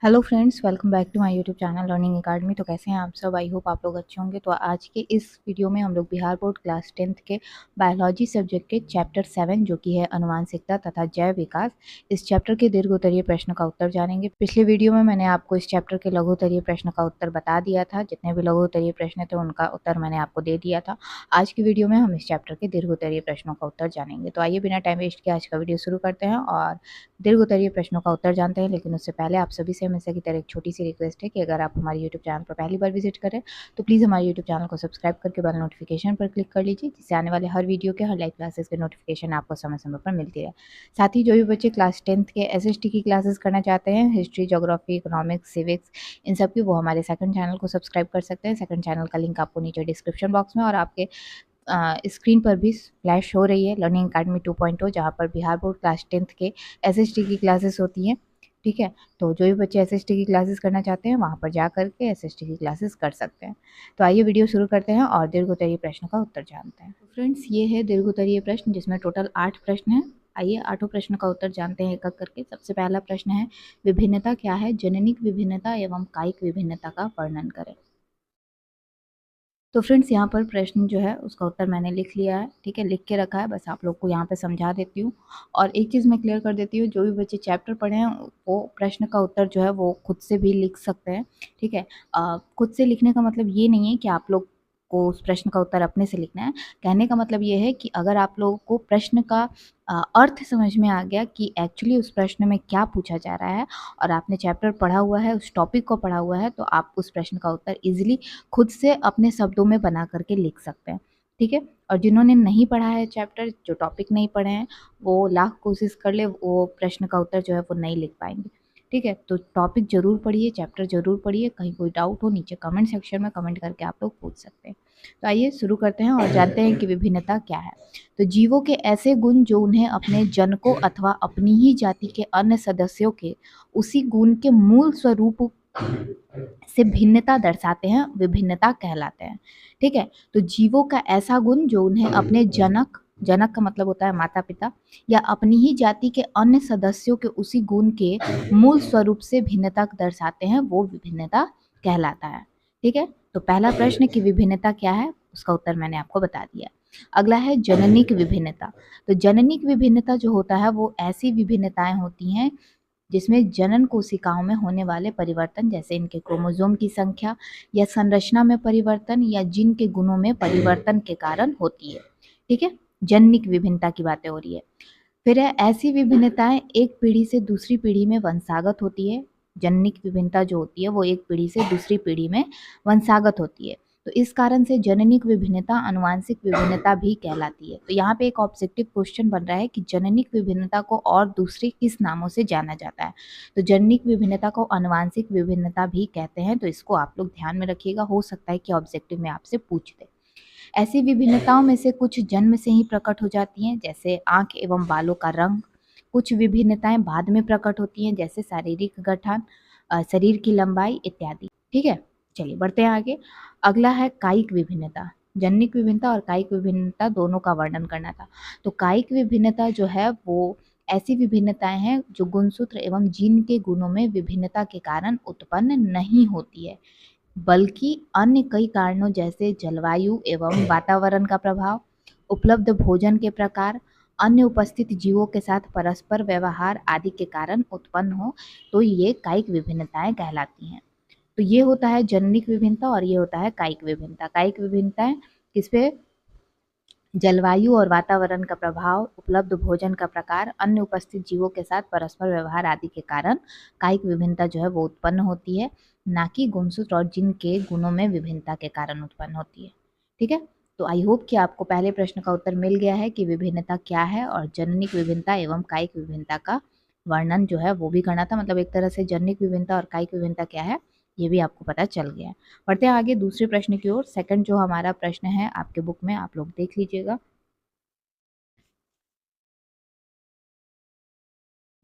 Hello friends, welcome back to my YouTube channel learning academy. तो कैसे हैं आप सब? आई होप आप लोग अच्छे होंगे। तो आज के इस वीडियो में हम लोग बिहार बोर्ड क्लास 10th के बायोलॉजी सब्जेक्ट के चैप्टर 7 जो कि है अनुवांशिकता तथा जैव विकास, इस चैप्टर के दीर्घोत्तरीय प्रश्न का उत्तर जानेंगे। पिछले वीडियो में मैंने आपको इस चैप्टर के लघुत्तरीय प्रश्न का उत्तर बता दिया था। जितने भी लघुत्तरीय प्रश्न थे उनका उत्तर मैंने आपको दे दिया था। आज की वीडियो में हम इस चैप्टर के दीर्घोत्तरीय प्रश्नों का उत्तर जानेंगे। तो आइए बिना टाइम वेस्ट किए आज का वीडियो शुरू करते हैं और दीर्घोत्तरीय प्रश्नों का उत्तर जानते हैं। लेकिन उससे पहले आप सभी से हमेशा की तरह एक छोटी सी रिक्वेस्ट है कि अगर आप हमारे यूट्यूब चैनल पर पहली बार विजिट करें तो प्लीज़ हमारे यूट्यूब चैनल को सब्सक्राइब करके बेल नोटिफिकेशन पर क्लिक कर लीजिए, जिससे आने वाले हर वीडियो के, हर लाइव क्लासेस के नोटिफिकेशन आपको समय समय पर मिलती है। साथ ही जो भी बच्चे क्लास 10th के SST की क्लासेस करना चाहते हैं, हिस्ट्री, ज्योग्राफी, इकोनॉमिक्स, सिविक्स, इन सब की, वो हमारे सेकंड चैनल को सब्सक्राइब कर सकते हैं। सेकंड चैनल का लिंक आपको नीचे डिस्क्रिप्शन बॉक्स में और आपके स्क्रीन पर भी फ्लैश हो रही है, लर्निंग अकेडमी 2.0, जहाँ पर बिहार बोर्ड क्लास 10th के SST की क्लासेस होती हैं। ठीक है, तो जो भी बच्चे SST की क्लासेस करना चाहते हैं वहाँ पर जा करके SST की क्लासेस कर सकते हैं। तो आइए वीडियो शुरू करते हैं और दीर्घोत्तरीय प्रश्न का उत्तर जानते हैं। फ्रेंड्स, ये है दीर्घोत्तरीय प्रश्न, जिसमें टोटल 8 प्रश्न हैं। आइए 8 प्रश्न का उत्तर जानते हैं एक एक करके। सबसे पहला प्रश्न है, विभिन्नता क्या है? जननिक विभिन्नता एवं कायिक विभिन्नता का वर्णन करें। तो फ्रेंड्स, यहाँ पर प्रश्न जो है उसका उत्तर मैंने लिख लिया है। ठीक है, लिख के रखा है, बस आप लोग को यहाँ पे समझा देती हूँ। और एक चीज़ मैं क्लियर कर देती हूँ, जो भी बच्चे चैप्टर पढ़े हैं वो प्रश्न का उत्तर जो है वो खुद से भी लिख सकते हैं। ठीक है, खुद से लिखने का मतलब ये नहीं है कि आप लोग को उस प्रश्न का उत्तर अपने से लिखना है। कहने का मतलब ये है कि अगर आप लोगों को प्रश्न का अर्थ समझ में आ गया कि एक्चुअली उस प्रश्न में क्या पूछा जा रहा है और आपने चैप्टर पढ़ा हुआ है, उस टॉपिक को पढ़ा हुआ है, तो आप उस प्रश्न का उत्तर ईजिली खुद से अपने शब्दों में बना करके लिख सकते हैं। ठीक है, और जिन्होंने नहीं पढ़ा है चैप्टर, जो टॉपिक नहीं पढ़े हैं, वो लाख कोशिश कर ले, वो प्रश्न का उत्तर जो है वो नहीं लिख पाएंगे। ठीक है, तो टॉपिक जरूर पढ़िए, चैप्टर जरूर पढ़िए। कहीं कोई डाउट हो नीचे कमेंट सेक्शन में कमेंट करके आप लोग पूछ सकते हैं। तो आइए शुरू करते हैं और जानते हैं कि विभिन्नता क्या है। तो जीवों के ऐसे गुण जो उन्हें अपने जनको अथवा अपनी ही जाति के अन्य सदस्यों के उसी गुण के मूल स्वरूप से भिन्नता दर्शाते हैं, विभिन्नता कहलाते हैं। ठीक है, तो जीवों का ऐसा गुण जो उन्हें अपने जनक, जनक का मतलब होता है माता पिता, या अपनी ही जाति के अन्य सदस्यों के उसी गुण के मूल स्वरूप से भिन्नता दर्शाते हैं, वो विभिन्नता कहलाता है। ठीक है, तो पहला प्रश्न की विभिन्नता क्या है, उसका उत्तर मैंने आपको बता दिया। अगला है जननिक विभिन्नता। तो जननिक विभिन्नता जो होता है वो ऐसी विभिन्नताएं होती हैं जिसमें जनन कोशिकाओं में होने वाले परिवर्तन, जैसे इनके क्रोमोसोम की संख्या या संरचना में परिवर्तन या जीन के गुणों में परिवर्तन के कारण होती है। ठीक है, जननिक विभिन्नता की बातें हो रही है। फिर है, ऐसी विभिन्नताएं एक पीढ़ी से दूसरी पीढ़ी में वंशागत होती है। जननिक विभिन्नता जो होती है वो एक पीढ़ी से दूसरी पीढ़ी में वंशागत होती है। तो इस कारण से जननिक विभिन्नता आनुवांशिक विभिन्नता भी कहलाती है। तो यहाँ पे एक ऑब्जेक्टिव क्वेश्चन बन रहा है कि जननिक विभिन्नता को और दूसरे किस नामों से जाना जाता है। तो जननिक विभिन्नता को आनुवांशिक विभिन्नता भी कहते हैं। तो इसको आप लोग ध्यान में रखिएगा, हो सकता है कि ऑब्जेक्टिव में आपसे पूछ दे। ऐसी विभिन्नताओं में से कुछ जन्म से ही प्रकट हो जाती हैं, जैसे आंख एवं बालों का रंग। कुछ विभिन्नताएं बाद में प्रकट होती हैं, जैसे शारीरिक गठन, शरीर की लंबाई इत्यादि। ठीक है, चलिए बढ़ते हैं आगे। अगला है कायिक विभिन्नता। जनिक विभिन्नता और कायिक विभिन्नता दोनों का वर्णन करना था। तो कायिक विभिन्नता जो है वो ऐसी विभिन्नताएं हैं जो गुणसूत्र एवं जीन के गुणों में विभिन्नता के कारण उत्पन्न नहीं होती है, बल्कि अन्य कई कारणों जैसे जलवायु एवं वातावरण का प्रभाव, उपलब्ध भोजन के प्रकार, अन्य उपस्थित जीवों के साथ परस्पर व्यवहार आदि के कारण उत्पन्न हो, तो ये कायिक विभिन्नताएं कहलाती हैं। तो ये होता है जननिक विभिन्नता और ये होता है कायिक विभिन्नता। कायिक विभिन्नताएं किस पे? जलवायु और वातावरण का प्रभाव, उपलब्ध भोजन का प्रकार, अन्य उपस्थित जीवों के साथ परस्पर व्यवहार आदि के कारण कायिक विभिन्नता जो है वो उत्पन्न होती है, ना कि गुणसूत्र और जीन के गुणों में विभिन्नता के कारण उत्पन्न होती है। ठीक है, तो आई होप कि आपको पहले प्रश्न का उत्तर मिल गया है कि विभिन्नता क्या है, और जननिक विभिन्नता एवं कायिक विभिन्नता का वर्णन जो है वो भी करना था। मतलब एक तरह से जननिक विभिन्नता और कायिक विभिन्नता क्या है ये भी आपको पता चल गया है। बढ़ते हैं आगे दूसरे प्रश्न की ओर। सेकंड जो हमारा प्रश्न है आपके बुक में आप लोग देख लीजिएगा।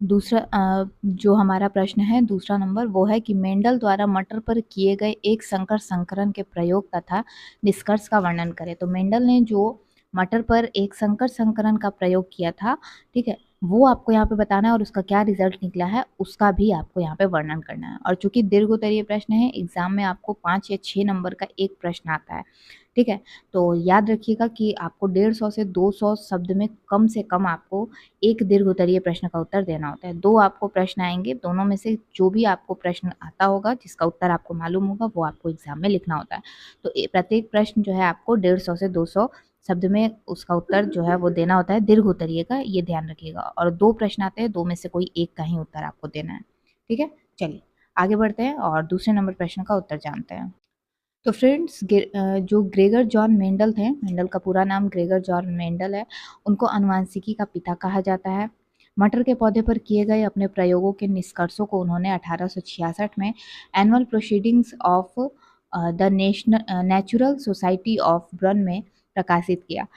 दूसरा जो हमारा प्रश्न है दूसरा नंबर, वो है कि मेंडल द्वारा मटर पर किए गए एक संकर संकरण के प्रयोग तथा निष्कर्ष का वर्णन करें। तो मेंडल ने जो मटर पर एक संकर संकरण का प्रयोग किया था, ठीक है, वो आपको यहाँ पे बताना है और उसका क्या रिजल्ट निकला है उसका भी आपको यहाँ पे वर्णन करना है। और चूंकि दीर्घ उत्तरीय प्रश्न है, एग्जाम में आपको 5 या 6 नंबर का एक प्रश्न आता है, ठीक है। तो याद रखिएगा कि आपको 150 से 200 शब्द में कम से कम आपको एक दीर्घ उत्तरीय प्रश्न का उत्तर देना होता है। 2 आपको प्रश्न आएंगे, दोनों में से जो भी आपको प्रश्न आता होगा जिसका उत्तर आपको मालूम होगा वो आपको एग्जाम में लिखना होता है। तो प्रत्येक प्रश्न जो है आपको 150 से 200 शब्द में उसका उत्तर जो है वो देना होता है दीर्घ उत्तरीय का, ये ध्यान रखिएगा। और 2 प्रश्न आते हैं, 2 में से कोई एक का ही उत्तर आपको देना है, ठीक है। चलिए आगे बढ़ते हैं और दूसरे नंबर प्रश्न का उत्तर जानते हैं। तो फ्रेंड्स, जो ग्रेगर जॉन मेंडल थे, मेंडल का पूरा नाम ग्रेगर जॉन मेंडल है, उनको अनुवांशिकी का पिता कहा जाता है। मटर के पौधे पर किए गए अपने प्रयोगों के निष्कर्षों को उन्होंने 1866 में annual proceedings of the natural society of Brunn में प्रकाशित किया।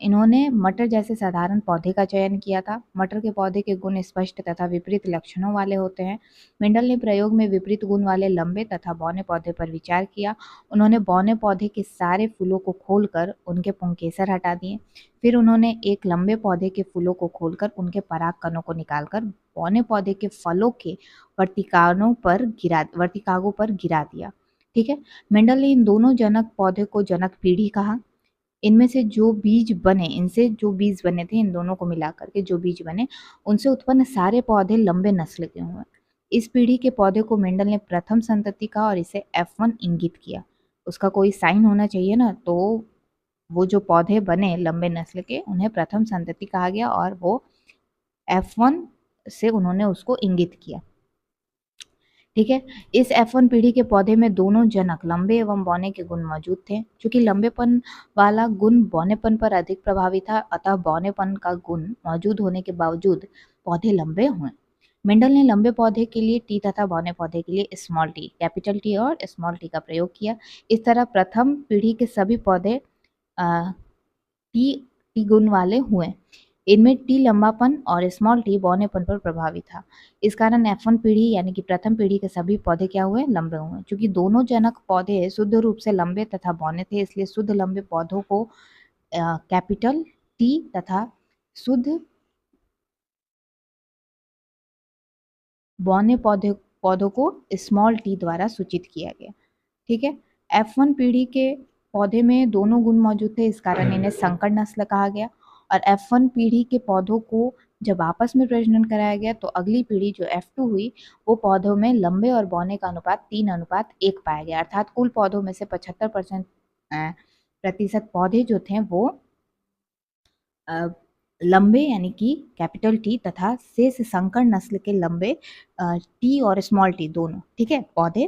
इन्होंने मटर जैसे साधारण पौधे का चयन किया था। मटर के पौधे के गुण स्पष्ट तथा विपरीत लक्षणों वाले होते हैं। मेंडल ने प्रयोग में विपरीत गुण वाले लंबे तथा बौने पौधे पर विचार किया। उन्होंने बौने पौधे के सारे फूलों को खोलकर उनके पुंकेसर हटा दिए। फिर उन्होंने एक लंबे पौधे के फूलों को खोलकर उनके पराग कणों को निकालकर बौने पौधे के फलों के वर्तिकागों पर गिरा दिया, ठीक है। मेंडल ने इन दोनों जनक पौधे को जनक पीढ़ी कहा। इनमें से जो बीज बने, इनसे जो बीज बने थे, इन दोनों को मिलाकर के जो बीज बने, उनसे उत्पन्न सारे पौधे लंबे नस्ल के हुए। इस पीढ़ी के पौधे को मेंडल ने प्रथम संतति कहा और इसे F1 इंगित किया। उसका कोई साइन होना चाहिए ना, तो वो जो पौधे बने लंबे नस्ल के उन्हें प्रथम संतति कहा गया और वो F1 से उन्होंने उसको इंगित किया, ठीक है। इस F1 पीढ़ी के पौधे में दोनों जनक लंबे एवं बौने के गुण मौजूद थे। क्योंकि लंबेपन वाला गुण बौनेपन पर अधिक प्रभावी था, अतः बौनेपन का गुण मौजूद होने के बावजूद पौधे लंबे हुए। मेंडल ने लंबे पौधे के लिए टी तथा बौने पौधे के लिए स्मॉल टी, कैपिटल टी और स्मॉल टी का प्रयोग किया। इस तरह प्रथम पीढ़ी के सभी पौधे टी टी गुण वाले हुए। इनमें टी लंबापन और स्मॉल टी बौनेपन पर प्रभावी था। इस कारण F1 पीढ़ी यानी कि प्रथम पीढ़ी के सभी पौधे क्या हुए, लंबे हुए। क्योंकि दोनों जनक पौधे शुद्ध रूप से लंबे तथा बौने थे, इसलिए शुद्ध लंबे पौधों को कैपिटल टी तथा शुद्ध बौने पौधों को स्मॉल टी द्वारा सूचित किया गया, ठीक है। F1 पीढ़ी के पौधे में दोनों गुण मौजूद थे, इस कारण इन्हें संकर नस्ल कहा गया। और F1 पीढ़ी के पौधों को जब आपस में प्रजनन कराया गया तो अगली पीढ़ी जो F2 हुई, वो पौधों में लंबे और बौने का अनुपात 3:1 पाया गया। अर्थात कुल पौधों में से 75% पौधे जो थे वो लंबे यानी कि कैपिटल टी तथा शेष संकर नस्ल के लंबे टी और स्मॉल टी दोनों, ठीक है, पौधे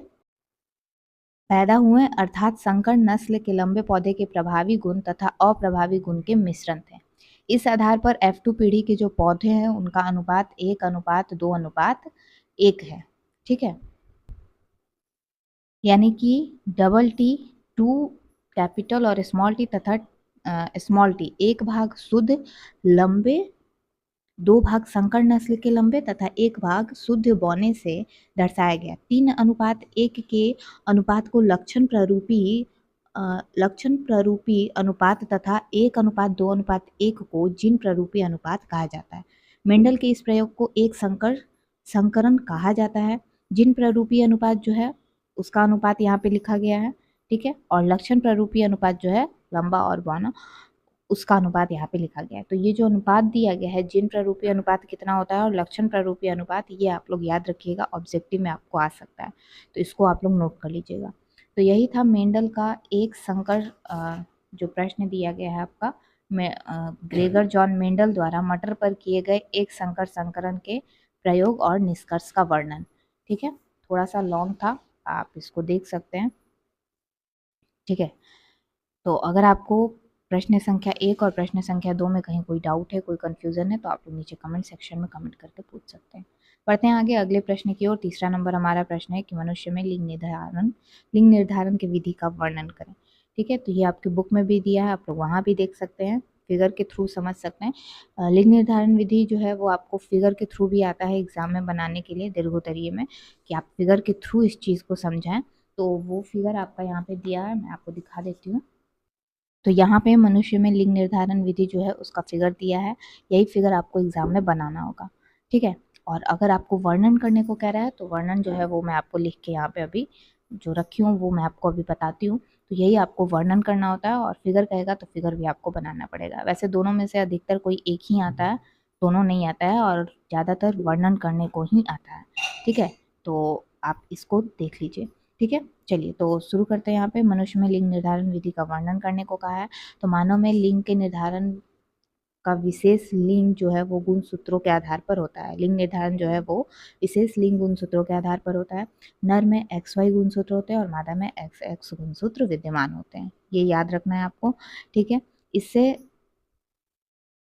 पैदा हुए। अर्थात संकर नस्ल के लंबे पौधे के प्रभावी गुण तथा अप्रभावी गुण के मिश्रण थे। इस आधार पर F2 पीढ़ी के जो पौधे हैं उनका अनुपात 1:2:1 है, ठीक है। यानी कि डबल टी, 2 कैपिटल और स्मॉल टी तथा स्मॉल टी 1 भाग शुद्ध लंबे, 2 भाग संकर नस्ल के लंबे तथा 1 भाग शुद्ध बौने से दर्शाया गया। 3:1 के अनुपात को लक्षण प्ररूपी अनुपात तथा 1:2:1 को जीन प्ररूपी अनुपात कहा जाता है। मेंडल के इस प्रयोग को एक संकरण कहा जाता है। जीन प्ररूपी अनुपात जो है उसका अनुपात यहाँ पे लिखा गया है, ठीक है। और लक्षण प्ररूपी अनुपात जो है लंबा और बौना, उसका अनुपात यहाँ पे लिखा गया है। तो ये जो अनुपात दिया गया है, जीन प्ररूपी अनुपात कितना होता है और लक्षण प्ररूपी अनुपात, ये आप लोग याद रखिएगा, ऑब्जेक्टिव में आपको आ सकता है, तो इसको आप लोग नोट कर लीजिएगा। तो यही था मेंडल का एक संकर जो प्रश्न दिया गया है आपका, ग्रेगर जॉन मेंडल द्वारा मटर पर किए गए एक संकर संकरण के प्रयोग और निष्कर्ष का वर्णन, ठीक है। थोड़ा सा लॉन्ग था, आप इसको देख सकते हैं, ठीक है। तो अगर आपको प्रश्न संख्या 1 और प्रश्न संख्या 2 में कहीं कोई डाउट है, कोई कंफ्यूजन है, तो आप लोग नीचे कमेंट सेक्शन में कमेंट करके पूछ सकते हैं। बढ़ते हैं आगे अगले प्रश्न की ओर। तीसरा नंबर हमारा प्रश्न है कि मनुष्य में लिंग निर्धारण की विधि का वर्णन करें, ठीक है। तो ये आपकी बुक में भी दिया है, आप लोग वहाँ भी देख सकते हैं, फिगर के थ्रू समझ सकते हैं। लिंग निर्धारण विधि जो है वो आपको फिगर के थ्रू भी आता है एग्जाम में बनाने के लिए, दीर्घोत्तरीय में, कि आप फिगर के थ्रू इस चीज़ को समझाएं। तो वो फिगर आपका यहाँ पे दिया है, मैं आपको दिखा देती हूँ। तो यहाँ पे मनुष्य में लिंग निर्धारण विधि जो है उसका फिगर दिया है, यही फिगर आपको एग्जाम में बनाना होगा, ठीक है। और अगर आपको वर्णन करने को कह रहा है तो वर्णन जो है वो मैं आपको लिख के यहाँ पे अभी जो रखी हूँ वो मैं आपको अभी बताती हूँ। तो यही आपको वर्णन करना होता है, और फिगर कहेगा तो फिगर भी आपको बनाना पड़ेगा। वैसे दोनों में से अधिकतर कोई एक ही आता है, दोनों नहीं आता है, और ज़्यादातर वर्णन करने को ही आता है, ठीक है। तो आप इसको देख लीजिए, ठीक है। चलिए तो शुरू करते हैं। यहाँ पे मनुष्य में लिंग निर्धारण विधि का वर्णन करने को कहा है। तो मानव में लिंग के निर्धारण का विशेष लिंग जो है वो गुण सूत्रों के आधार पर होता है। लिंग निर्धारण जो है वो विशेष लिंग गुण सूत्रों के आधार पर होता है। नर में XY गुण सूत्र होते हैं और मादा में XX गुण सूत्र विद्यमान होते हैं, ये याद रखना है आपको, ठीक है। इससे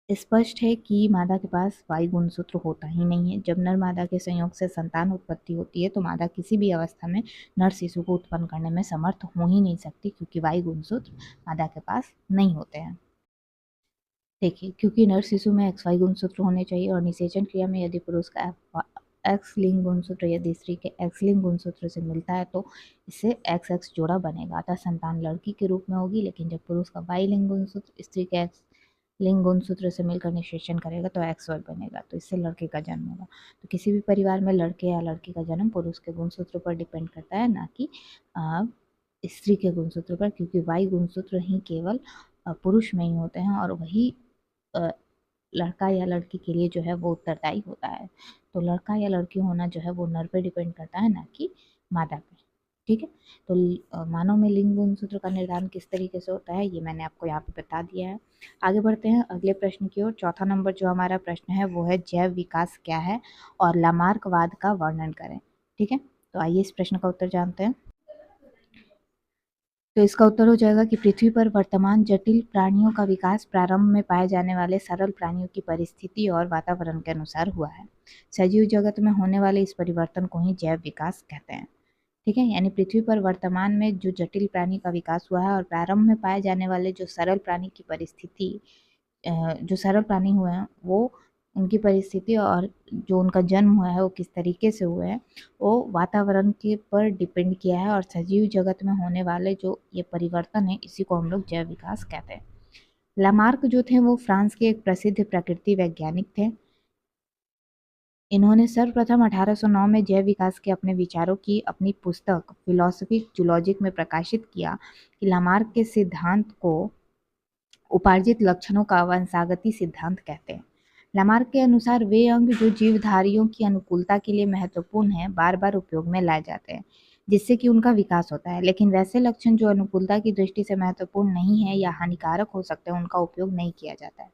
स्पष्ट है कि मादा के पास वाई गुणसूत्र होता ही नहीं है। जब नर मादा के संयोग से संतान उत्पत्ति होती है तो मादा किसी भी अवस्था में नर शिशु को उत्पन्न करने में समर्थ हो ही नहीं सकती, क्योंकि वाई गुणसूत्र मादा के पास नहीं होते हैं। देखिए, क्योंकि नर शिशु में XY गुणसूत्र होने चाहिए, और निषेचन क्रिया में यदि पुरुष का X लिंग गुणसूत्र यदि स्त्री के X लिंग गुणसूत्र से मिलता है तो इससे XX जोड़ा बनेगा, अतः संतान लड़की के रूप में होगी। लेकिन जब पुरुष का Y लिंग गुणसूत्र स्त्री के X लिंग गुणसूत्र से मिलकर निषेचन करेगा तो XY बनेगा, तो इससे लड़के का जन्म होगा। तो किसी भी परिवार में लड़के या लड़की का जन्म पुरुष के गुणसूत्र पर डिपेंड करता है, ना कि स्त्री के गुणसूत्र पर, क्योंकि वाई गुणसूत्र ही केवल पुरुष में ही होते हैं, और वही लड़का या लड़की के लिए जो है वो उत्तरदायी होता है। तो लड़का या लड़की होना जो है वो नर पे डिपेंड करता है, ना कि मादा पे, ठीक है। तो मानव में लिंग गुणसूत्र का निर्धारण किस तरीके से होता है ये मैंने आपको यहाँ पे बता दिया है। आगे बढ़ते हैं अगले प्रश्न की ओर। चौथा नंबर जो हमारा प्रश्न है वो है जैव विकास क्या है और लामार्कवाद का वर्णन करें, ठीक है। तो आइए इस प्रश्न का उत्तर जानते हैं। तो इसका उत्तर हो जाएगा कि पृथ्वी पर वर्तमान जटिल प्राणियों का विकास प्रारंभ में पाए जाने वाले सरल प्राणियों की परिस्थिति और वातावरण के अनुसार हुआ है। सजीव जगत में होने वाले इस परिवर्तन को ही जैव विकास कहते हैं, ठीक है। यानी पृथ्वी पर वर्तमान में जो जटिल प्राणी का विकास हुआ है और प्रारंभ में पाए जाने वाले जो सरल प्राणी की परिस्थिति जो सरल प्राणी हुए हैं वो उनकी परिस्थिति और जो उनका जन्म हुआ है वो किस तरीके से हुआ है वो वातावरण के पर डिपेंड किया है। और सजीव जगत में होने वाले जो ये परिवर्तन है इसी को हम लोग जैव विकास कहते हैं। लामार्क जो थे वो फ्रांस के एक प्रसिद्ध प्रकृति वैज्ञानिक थे। इन्होंने सर्वप्रथम 1809 में जैव विकास के अपने विचारों की अपनी पुस्तक फिलोसफी जूलॉजिक में प्रकाशित किया कि लामार्क के सिद्धांत को उपार्जित लक्षणों का वंशागति सिद्धांत कहते हैं। लामार्क के अनुसार वे अंग जो जीवधारियों की अनुकूलता के लिए महत्वपूर्ण हैं बार बार उपयोग में लाए जाते हैं, जिससे कि उनका विकास होता है। लेकिन वैसे लक्षण जो अनुकूलता की दृष्टि से महत्वपूर्ण नहीं है या हानिकारक हो सकते हैं उनका उपयोग नहीं किया जाता है,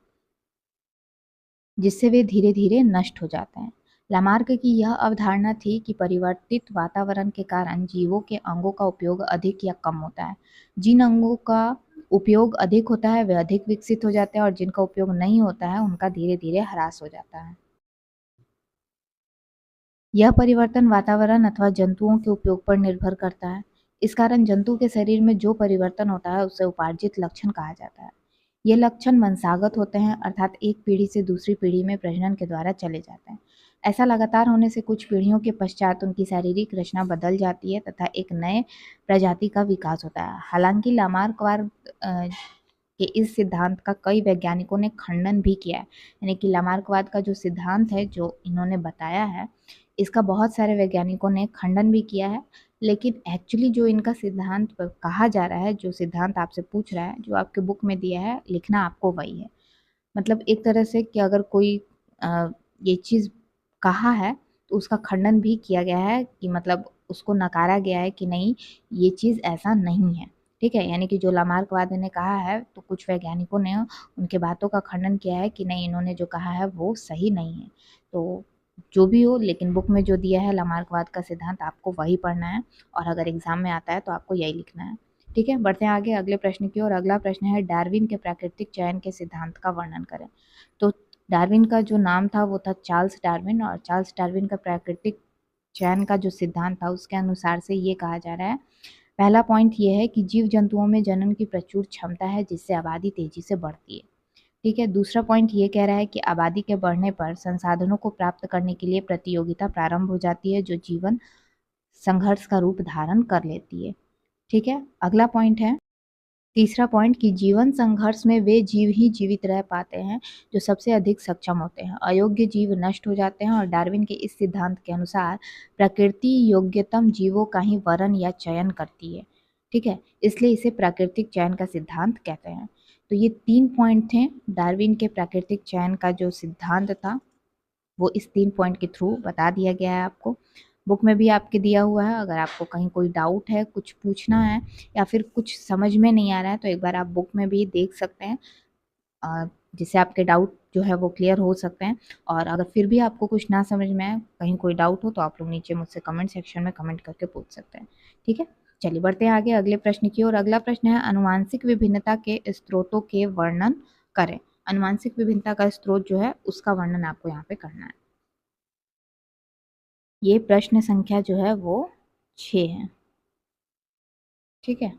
जिससे वे धीरे धीरे नष्ट हो जाते हैं। लामार्क की यह अवधारणा थी कि परिवर्तित वातावरण के कारण जीवों के अंगों का उपयोग अधिक या कम होता है। जिन अंगों का उपयोग अधिक होता है वे अधिक विकसित हो जाते हैं, और जिनका उपयोग नहीं होता है उनका धीरे धीरे ह्रास हो जाता है। यह परिवर्तन वातावरण अथवा जंतुओं के उपयोग पर निर्भर करता है। इस कारण जंतु के शरीर में जो परिवर्तन होता है उसे उपार्जित लक्षण कहा जाता है। ये लक्षण वंशागत होते हैं, अर्थात एक पीढ़ी से दूसरी पीढ़ी में प्रजनन के द्वारा चले जाते हैं। ऐसा लगातार होने से कुछ पीढ़ियों के पश्चात उनकी शारीरिक रचना बदल जाती है तथा एक नए प्रजाति का विकास होता है। हालांकि लामार्कवाद कि इस सिद्धांत का कई वैज्ञानिकों ने खंडन भी किया है। यानी कि लामार्कवाद का जो सिद्धांत है जो इन्होंने बताया है इसका बहुत सारे वैज्ञानिकों ने खंडन भी किया है। लेकिन एक्चुअली जो इनका सिद्धांत कहा जा रहा है, जो सिद्धांत आपसे पूछ रहा है, जो आपके बुक में दिया है, लिखना आपको वही है। मतलब एक तरह से कि अगर कोई ये चीज़ कहा है तो उसका खंडन भी किया गया है, कि मतलब उसको नकारा गया है कि नहीं ये चीज़ ऐसा नहीं है, ठीक है। यानी कि जो लामार्कवाद ने कहा है तो कुछ वैज्ञानिकों ने उनके बातों का खंडन किया है कि नहीं इन्होंने जो कहा है वो सही नहीं है। तो जो भी हो, लेकिन बुक में जो दिया है लामार्कवाद का सिद्धांत आपको वही पढ़ना है, और अगर एग्जाम में आता है तो आपको यही लिखना है, ठीक है। बढ़ते हैं आगे अगले प्रश्न की ओर। अगला प्रश्न है डार्विन के प्राकृतिक चयन के सिद्धांत का वर्णन करें। तो डार्विन का जो नाम था वो था चार्ल्स डार्विन, और चार्ल्स डार्विन का प्राकृतिक चयन का जो सिद्धांत था उसके अनुसार से ये कहा जा रहा है। पहला पॉइंट ये है कि जीव जंतुओं में जनन की प्रचुर क्षमता है जिससे आबादी तेजी से बढ़ती है, ठीक है। दूसरा पॉइंट ये कह रहा है कि आबादी के बढ़ने पर संसाधनों को प्राप्त करने के लिए प्रतियोगिता प्रारंभ हो जाती है जो जीवन संघर्ष का रूप धारण कर लेती है, ठीक है। अगला पॉइंट है तीसरा पॉइंट कि जीवन संघर्ष में वे जीव ही जीवित रह पाते हैं जो सबसे अधिक सक्षम होते हैं। अयोग्य जीव नष्ट हो जाते हैं और डार्विन के इस सिद्धांत के अनुसार प्रकृति योग्यतम जीवों का ही वरण या चयन करती है। ठीक है, इसलिए इसे प्राकृतिक चयन का सिद्धांत कहते हैं। तो ये 3 पॉइंट थे डार्विन के प्राकृतिक चयन का जो सिद्धांत था, वो इस 3 पॉइंट के थ्रू बता दिया गया है आपको। बुक में भी आपके दिया हुआ है। अगर आपको कहीं कोई डाउट है, कुछ पूछना है या फिर कुछ समझ में नहीं आ रहा है तो एक बार आप बुक में भी देख सकते हैं, जिससे आपके डाउट जो है वो क्लियर हो सकते हैं। और अगर फिर भी आपको कुछ ना समझ में आए, कहीं कोई डाउट हो, तो आप लोग नीचे मुझसे कमेंट सेक्शन में कमेंट करके पूछ सकते हैं। ठीक है, चलिए बढ़ते हैं आगे अगले प्रश्न की ओर। अगला प्रश्न है अनुवांशिक विभिन्नता के स्रोतों के वर्णन करें। अनुवांशिक विभिन्नता का स्रोत जो है उसका वर्णन आपको यहाँ पे करना है। ये प्रश्न संख्या जो है वो 6 है। ठीक है,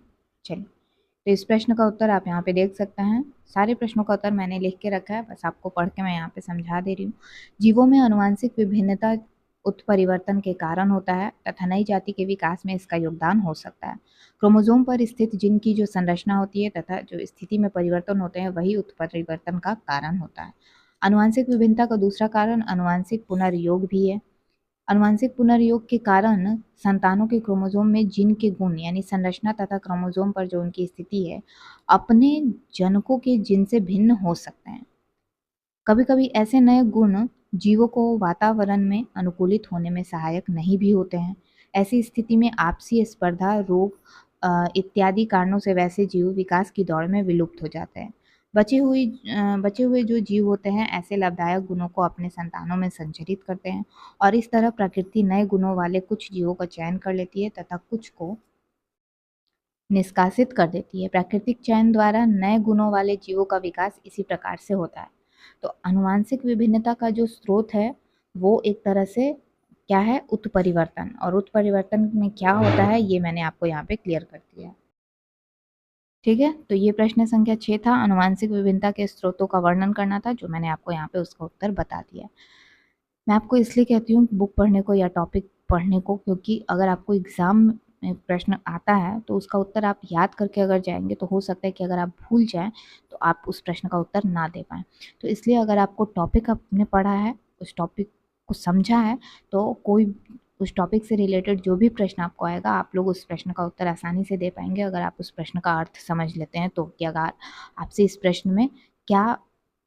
चलिए तो इस प्रश्न का उत्तर आप यहाँ पे देख सकते हैं। सारे प्रश्नों का उत्तर मैंने लिख के रखा है, बस आपको पढ़ के मैं यहाँ पे समझा दे रही हूँ। जीवों में अनुवांशिक विभिन्नता उत्परिवर्तन के कारण होता है तथा नई जाति के विकास में इसका योगदान हो सकता है। क्रोमोसोम पर स्थित जीन की जो संरचना होती है तथा जो स्थिति में परिवर्तन होते हैं वही उत्परिवर्तन का कारण होता है। अनुवांशिक विभिन्नता का दूसरा कारण अनुवांशिक पुनर्योग भी है। अनुवांशिक पुनर्योग के कारण संतानों के क्रोमोसोम में जीन के गुण यानी संरचना तथा क्रोमोसोम पर जो उनकी स्थिति है अपने जनकों के जीन से भिन्न हो सकते हैं। कभी कभी ऐसे नए गुण जीवों को वातावरण में अनुकूलित होने में सहायक नहीं भी होते हैं। ऐसी स्थिति में आपसी स्पर्धा, रोग इत्यादि कारणों से वैसे जीव विकास की दौड़ में विलुप्त हो जाते हैं। बचे हुए जो जीव होते हैं ऐसे लाभदायक गुणों को अपने संतानों में संचरित करते हैं और इस तरह प्रकृति नए गुणों वाले कुछ जीवों का चयन कर लेती है तथा कुछ को निष्कासित कर देती है। प्राकृतिक चयन द्वारा नए गुणों वाले जीवों का विकास इसी प्रकार से होता है। तो अनुवांशिक विभिन्नता का जो स्रोत है वो एक तरह से क्या है, उत्परिवर्तन। और उत्परिवर्तन में क्या होता है ये मैंने आपको यहाँ पे क्लियर कर दिया। ठीक है, तो ये प्रश्न संख्या 6 था, अनुवांशिक विभिन्नता के स्रोतों का वर्णन करना था, जो मैंने आपको यहाँ पे उसका उत्तर बता दिया। मैं आपको इसलिए कहती हूँ बुक पढ़ने को या टॉपिक पढ़ने को, क्योंकि अगर आपको एग्जाम में प्रश्न आता है तो उसका उत्तर आप याद करके अगर जाएंगे तो हो सकता है कि अगर आप भूल जाएं तो आप उस प्रश्न का उत्तर ना दे पाएँ। तो इसलिए अगर आपको टॉपिक आपने पढ़ा है, उस टॉपिक को समझा है, तो कोई उस टॉपिक से रिलेटेड जो भी प्रश्न आपको आएगा आप लोग उस प्रश्न का उत्तर आसानी से दे पाएंगे अगर आप उस प्रश्न का अर्थ समझ लेते हैं तो, कि अगर आपसे इस प्रश्न में क्या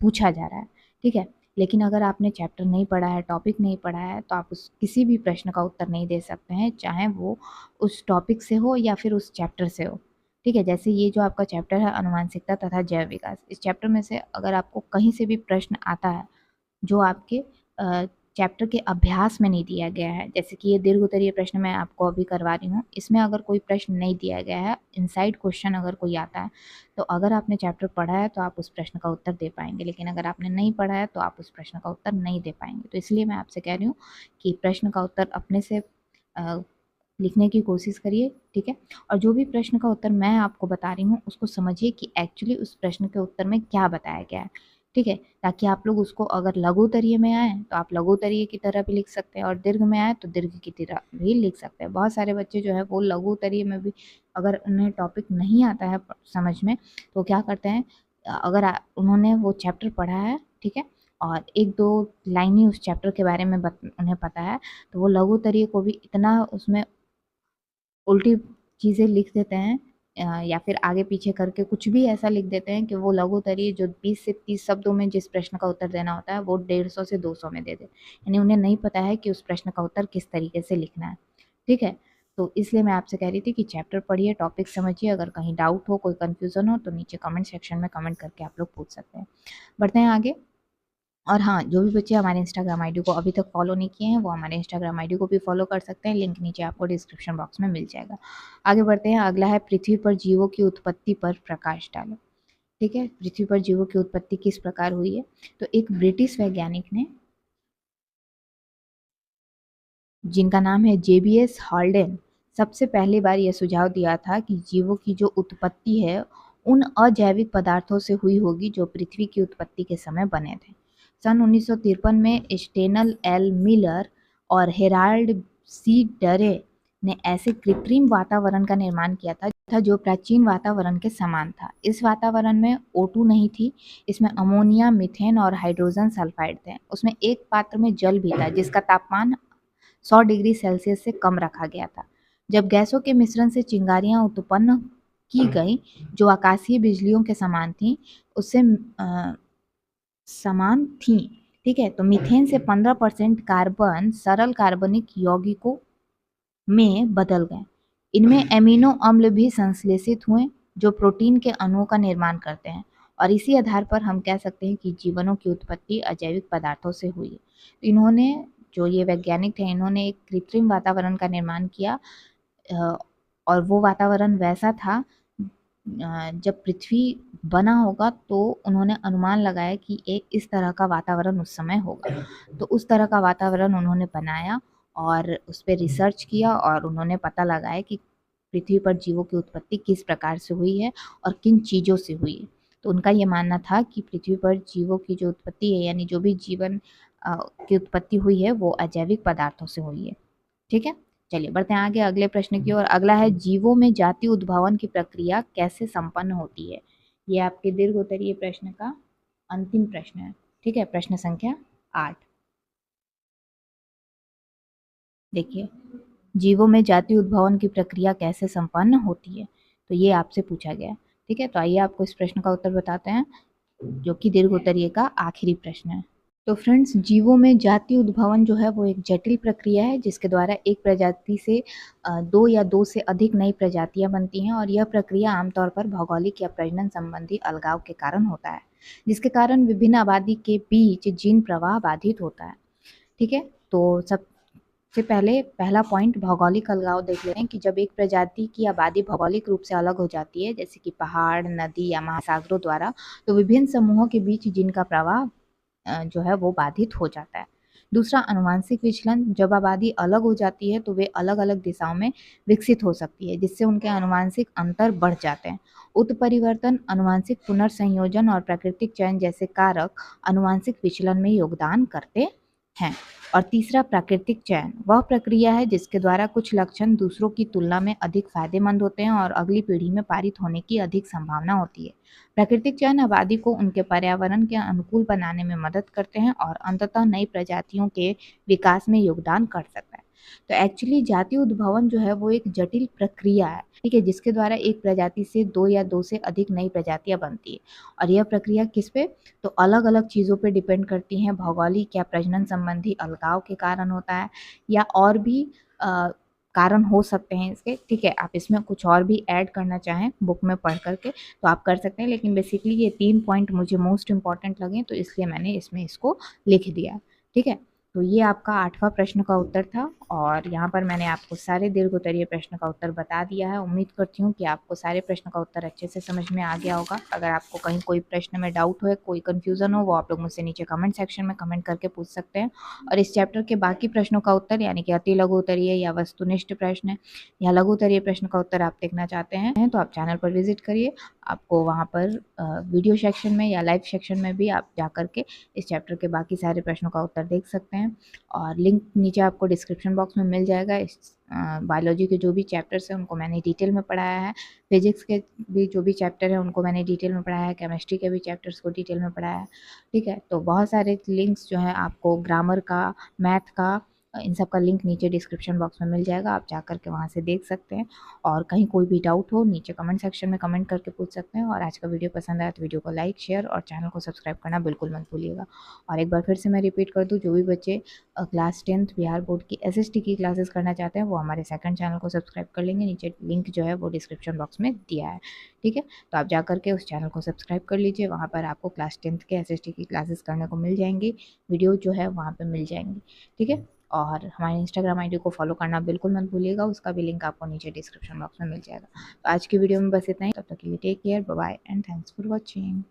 पूछा जा रहा है। ठीक है, लेकिन अगर आपने चैप्टर नहीं पढ़ा है, टॉपिक नहीं पढ़ा है, तो आप उस किसी भी प्रश्न का उत्तर नहीं दे सकते हैं, चाहे वो उस टॉपिक से हो या फिर उस चैप्टर से हो। ठीक है, जैसे ये जो आपका चैप्टर है अनुवांशिकता तथा जैव विकास, इस चैप्टर में से अगर आपको कहीं से भी प्रश्न आता है जो आपके चैप्टर के अभ्यास में नहीं दिया गया है, जैसे कि ये दीर्घ उत्तरीय प्रश्न मैं आपको अभी करवा रही हूँ, इसमें अगर कोई प्रश्न नहीं दिया गया है, इनसाइड क्वेश्चन अगर कोई आता है, तो अगर आपने चैप्टर पढ़ा है तो आप उस प्रश्न का उत्तर दे पाएंगे, लेकिन अगर आपने नहीं पढ़ा है तो आप उस प्रश्न का उत्तर नहीं दे पाएंगे। तो इसलिए मैं आपसे कह रही हूँ कि प्रश्न का उत्तर अपने से लिखने की कोशिश करिए। ठीक है, और जो भी प्रश्न का उत्तर मैं आपको बता रही हूँ उसको समझिए कि एक्चुअली उस प्रश्न के उत्तर में क्या बताया गया है। ठीक है, ताकि आप लोग उसको अगर लघु उत्तरीय में आए तो आप लघु उत्तरीय की तरह भी लिख सकते हैं और दीर्घ में आए तो दीर्घ की तरह भी लिख सकते हैं। बहुत सारे बच्चे जो है वो लघु उत्तरीय में भी अगर उन्हें टॉपिक नहीं आता है समझ में तो क्या करते हैं, अगर उन्होंने वो चैप्टर पढ़ा है, ठीक है, और 1-2 लाइन ही उस चैप्टर के बारे में उन्हें पता है, तो वो लघु उत्तरीय को भी इतना उसमें उल्टी चीज़ें लिख देते हैं या फिर आगे पीछे करके कुछ भी ऐसा लिख देते हैं कि वो लघु उत्तरीय जो 20 से 30 शब्दों में जिस प्रश्न का उत्तर देना होता है वो 150 से 200 में दे दे। यानी उन्हें नहीं पता है कि उस प्रश्न का उत्तर किस तरीके से लिखना है। ठीक है, तो इसलिए मैं आपसे कह रही थी कि चैप्टर पढ़िए, टॉपिक समझिए, अगर कहीं डाउट हो, कोई कन्फ्यूज़न हो तो नीचे कमेंट सेक्शन में कमेंट करके आप लोग पूछ सकते हैं। बढ़ते हैं आगे। और हाँ, जो भी बच्चे हमारे इंस्टाग्राम आईडी को अभी तक फॉलो नहीं किए हैं वो हमारे इंस्टाग्राम आईडी को भी फॉलो कर सकते हैं, लिंक नीचे आपको डिस्क्रिप्शन बॉक्स में मिल जाएगा। आगे बढ़ते हैं, अगला है पृथ्वी पर जीवों की उत्पत्ति पर प्रकाश डालो। ठीक है, पृथ्वी पर जीवों की उत्पत्ति किस प्रकार हुई है, तो एक ब्रिटिश वैज्ञानिक ने जिनका नाम है JBS हॉल्डेन, सबसे पहली बार यह सुझाव दिया था कि जीवों की जो उत्पत्ति है उन अजैविक पदार्थों से हुई होगी जो पृथ्वी की उत्पत्ति के समय बने थे। सन 1953 में स्टेनल एल मिलर और हेराल्ड C डरे ने ऐसे कृत्रिम वातावरण का निर्माण किया था जो प्राचीन वातावरण के समान था। इस वातावरण में O2 नहीं थी, इसमें अमोनिया, मीथेन और हाइड्रोजन सल्फाइड थे। उसमें एक पात्र में जल भी था जिसका तापमान 100 डिग्री सेल्सियस से कम रखा गया था। जब गैसों के मिश्रण से चिंगारियां उत्पन्न की गई जो आकाशीय बिजलियों के समान थी, उससे समान थी। ठीक है, तो मीथेन से 15% कार्बन सरल कार्बनिक यौगिकों में बदल गए। इनमें एमिनो अम्ल भी संश्लेषित हुए जो प्रोटीन के अणुओं का निर्माण करते हैं, और इसी आधार पर हम कह सकते हैं कि जीवनों की उत्पत्ति अजैविक पदार्थों से हुई है। तो इन्होंने, जो ये वैज्ञानिक थे, इन्होंने एक कृत्रिम वातावरण का निर्माण किया, और वो वातावरण वैसा था, जब पृथ्वी बना होगा तो उन्होंने अनुमान लगाया कि एक इस तरह का वातावरण उस समय होगा। तो उस तरह का वातावरण उन्होंने बनाया और उस पर रिसर्च किया, और उन्होंने पता लगाया कि पृथ्वी पर जीवों की उत्पत्ति किस प्रकार से हुई है और किन चीज़ों से हुई है। तो उनका ये मानना था कि पृथ्वी पर जीवों की जो उत्पत्ति है, यानी जो भी जीवन की उत्पत्ति हुई है, वो अजैविक पदार्थों से हुई है। ठीक है, चलिए बढ़ते हैं आगे अगले प्रश्न की ओर। अगला है, जीवों में जाति उद्भवन की प्रक्रिया कैसे संपन्न होती है। ये आपके दीर्घ उत्तरीय प्रश्न का अंतिम प्रश्न है। ठीक है, प्रश्न संख्या 8। देखिए, जीवों में जाति उद्भवन की प्रक्रिया कैसे संपन्न होती है, तो ये आपसे पूछा गया। ठीक है, तो आइए आपको इस प्रश्न का उत्तर बताते हैं, जो कि दीर्घ उत्तरीय का आखिरी प्रश्न है। तो फ्रेंड्स, जीवों में जाति उद्भवन जो है वो एक जटिल प्रक्रिया है जिसके द्वारा एक प्रजाति से दो या दो से अधिक नई प्रजातियां बनती हैं, और यह प्रक्रिया आमतौर पर भौगोलिक या प्रजनन संबंधी अलगाव के कारण होता है, जिसके कारण विभिन्न आबादी के बीच जीन प्रवाह बाधित होता है। ठीक है, तो सबसे पहले पहला पॉइंट भौगोलिक अलगाव देख लेते हैं कि जब एक प्रजाति की आबादी भौगोलिक रूप से अलग हो जाती है, जैसे कि पहाड़, नदी या महासागरों द्वारा, तो विभिन्न समूहों के बीच जीन का प्रवाह जो है वो बाधित हो जाता है। दूसरा, अनुवांशिक विचलन। जब आबादी अलग हो जाती है तो वे अलग अलग दिशाओं में विकसित हो सकती है, जिससे उनके अनुवांशिक अंतर बढ़ जाते हैं। उत्परिवर्तन, अनुवांशिक पुनर्संयोजन और प्राकृतिक चयन जैसे कारक अनुवांशिक विचलन में योगदान करते हैं। और तीसरा, प्राकृतिक चयन। वह प्रक्रिया है जिसके द्वारा कुछ लक्षण दूसरों की तुलना में अधिक फायदेमंद होते हैं और अगली पीढ़ी में पारित होने की अधिक संभावना होती है। प्राकृतिक चयन आबादी को उनके पर्यावरण के अनुकूल बनाने में मदद करते हैं और अंततः नई प्रजातियों के विकास में योगदान कर सकता है। तो एक्चुअली जाति उद्भवन जो है वो एक जटिल प्रक्रिया है, ठीक है, जिसके द्वारा एक प्रजाति से दो या दो से अधिक नई प्रजातियां बनती है। और यह प्रक्रिया किस पे, तो अलग अलग चीज़ों पे डिपेंड करती हैं। भौगोलिक या प्रजनन संबंधी अलगाव के कारण होता है, या और भी कारण हो सकते हैं इसके। ठीक है, आप इसमें कुछ और भी ऐड करना चाहें बुक में पढ़ करके तो आप कर सकते हैं, लेकिन बेसिकली ये 3 पॉइंट मुझे मोस्ट इंपॉर्टेंट लगे, तो इसलिए मैंने इसमें इसको लिख दिया। ठीक है, तो ये आपका 8वां प्रश्न का उत्तर था, और यहाँ पर मैंने आपको सारे दीर्घ उत्तरीय प्रश्न का उत्तर बता दिया है। उम्मीद करती हूँ कि आपको सारे प्रश्न का उत्तर अच्छे से समझ में आ गया होगा। अगर आपको कहीं कोई प्रश्न में डाउट हो, कोई कन्फ्यूज़न हो, वो आप लोग मुझसे नीचे कमेंट सेक्शन में कमेंट करके पूछ सकते हैं। और इस चैप्टर के बाकी प्रश्नों का उत्तर, यानी कि अति लघु उत्तरीय या वस्तुनिष्ठ प्रश्न या लघु उत्तरीय प्रश्न का उत्तर आप देखना चाहते हैं, तो आप चैनल पर विजिट करिए। आपको वहाँ पर वीडियो सेक्शन में या लाइव सेक्शन में भी आप जा करके इस चैप्टर के बाकी सारे प्रश्नों का उत्तर देख सकते हैं, और लिंक नीचे आपको डिस्क्रिप्शन बॉक्स में मिल जाएगा। इस बायोलॉजी के जो भी चैप्टर्स हैं उनको मैंने डिटेल में पढ़ाया है, फिजिक्स के भी जो भी चैप्टर हैं उनको मैंने डिटेल में पढ़ाया है, केमिस्ट्री के भी चैप्टर्स को डिटेल में पढ़ाया है। ठीक है, तो बहुत सारे लिंक्स जो हैं आपको ग्रामर का, मैथ का, इन सब का लिंक नीचे डिस्क्रिप्शन बॉक्स में मिल जाएगा, आप जा करके वहाँ से देख सकते हैं। और कहीं कोई भी डाउट हो, नीचे कमेंट सेक्शन में कमेंट करके पूछ सकते हैं। और आज का वीडियो पसंद आया तो वीडियो को लाइक, शेयर और चैनल को सब्सक्राइब करना बिल्कुल मत भूलिएगा। और एक बार फिर से मैं रिपीट कर दूँ, जो भी बच्चे क्लास 10th बिहार बोर्ड की SST की क्लासेस करना चाहते हैं वो हमारे सेकंड चैनल को सब्सक्राइब कर लेंगे। नीचे लिंक जो है वो डिस्क्रिप्शन बॉक्स में दिया है। ठीक है, तो आप जा करके उस चैनल को सब्सक्राइब कर लीजिए, वहाँ पर आपको क्लास 10th के SST की क्लासेस करने को मिल जाएंगी, वीडियो जो है वहाँ पर मिल जाएंगी। ठीक है, और हमारे इंस्टाग्राम ID को फॉलो करना बिल्कुल मत भूलिएगा, उसका भी लिंक आपको नीचे डिस्क्रिप्शन बॉक्स में मिल जाएगा। तो आज की वीडियो में बस इतना ही, तब तक के लिए take care, bye bye and thanks for watching.